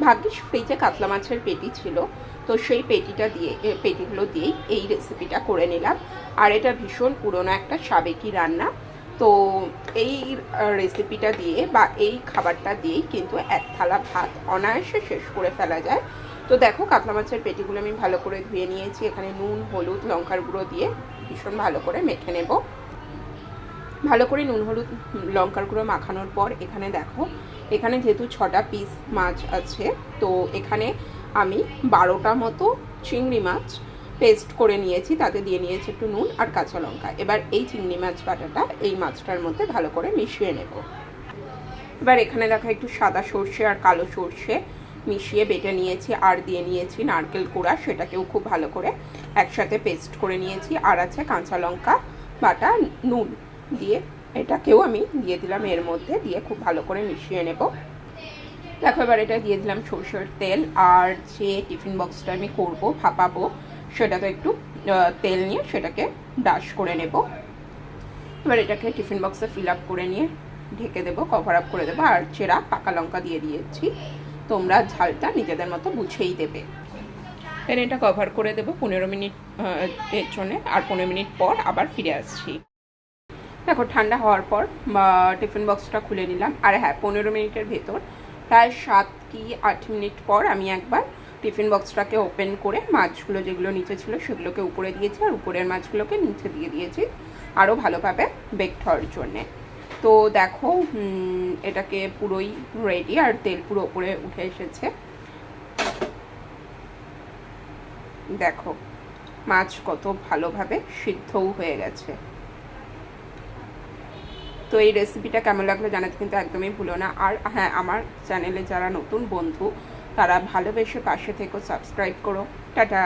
ভাগ্যিস ফ্রিজে কাতলা মাছের পেটি ছিল, তো সেই পেটিগুলো দিয়েই এই রেসিপিটা করে নিলাম। আর এটা ভীষণ পুরনো একটা সাবেকি রান্না, তো এই রেসিপিটা দিয়ে বা এই খাবারটা দিয়েই কিন্তু এক থালা ভাত অনায়াসে শেষ করে ফেলা যায়। তো দেখো কাতলা মাছের পেটিগুলো আমি ভালো করে ধুয়ে নিয়েছি। এখানে নুন, হলুদ, লঙ্কার গুঁড়ো দিয়ে ভীষণ ভালো করে মেখে নেব। ভালো করে নুন, হলুদ, লঙ্কার গুঁড়ো মাখানোর পর এখানে দেখো, এখানে যেহেতু 6টা পিস মাছ আছে, তো এখানে আমি 12টা মতো চিংড়ি মাছ পেস্ট করে নিয়েছি, তাতে দিয়ে নিয়েছি একটু নুন আর কাঁচা লঙ্কা। এবার এই চিংড়ি মাছ বাটাটা এই মাছটার মধ্যে ভালো করে মিশিয়ে নেব। এবার এখানে দেখো একটু সাদা সর্ষে আর কালো সর্ষে মিশিয়ে বেটে নিয়েছি, আর দিয়ে নিয়েছি নারকেল কোড়া, সেটাকেও খুব ভালো করে একসাথে পেস্ট করে নিয়েছি। আর আছে কাঁচা লঙ্কা বাটা, নুন দিয়ে এটাকেও আমি দিয়ে দিলাম এর মধ্যে, দিয়ে খুব ভালো করে মিশিয়ে নেব। দেখো এবার এটা দিয়ে দিলাম সরষের তেল, আর যে টিফিন বক্সটা আমি করব ভাপাবো সেটাতে একটু তেল নিয়ে সেটাকে ব্রাশ করে নেব। এবার এটাকে টিফিন বক্সে ফিল আপ করে নিয়ে ঢেকে দেবো, কভার আপ করে দেবো। আর চেরা পাকা লঙ্কা দিয়ে দিয়েছি, তোমরা ঝালটা নিজেদের মতো বুঝেই দেবে। দেন এটা কভার করে দেবো 15 মিনিট এর জন্য, আর 15 মিনিট পর আবার ফিরে আসছি। দেখো ঠান্ডা হওয়ার পর টিফিন বক্সটা খুলে নিলাম। আর হ্যাঁ, 15 মিনিটের ভেতর প্রায় 7 কি 8 মিনিট পর আমি একবার টিফিন বক্সটাকে ওপেন করে মাছগুলো যেগুলো নিচে ছিল সেগুলোকে উপরে দিয়েছি, আর উপরের মাছগুলোকে নিচে দিয়ে দিয়েছি আরও ভালোভাবে বেকড হওয়ার জন্যে। তো দেখো এটাকে পুরোই রেডি, আর তেল পুরো উপরে উঠে এসেছে। দেখো মাছ কত ভালোভাবে সিদ্ধও হয়ে গেছে। তো এই রেসিপিটা কেমন লাগলো জানাতে কিন্তু একদমই ভুলো না। আর হ্যাঁ, আমার চ্যানেলে যারা নতুন বন্ধু তারা ভালোবেসে পাশে থেকো, সাবস্ক্রাইব করো। টাটা।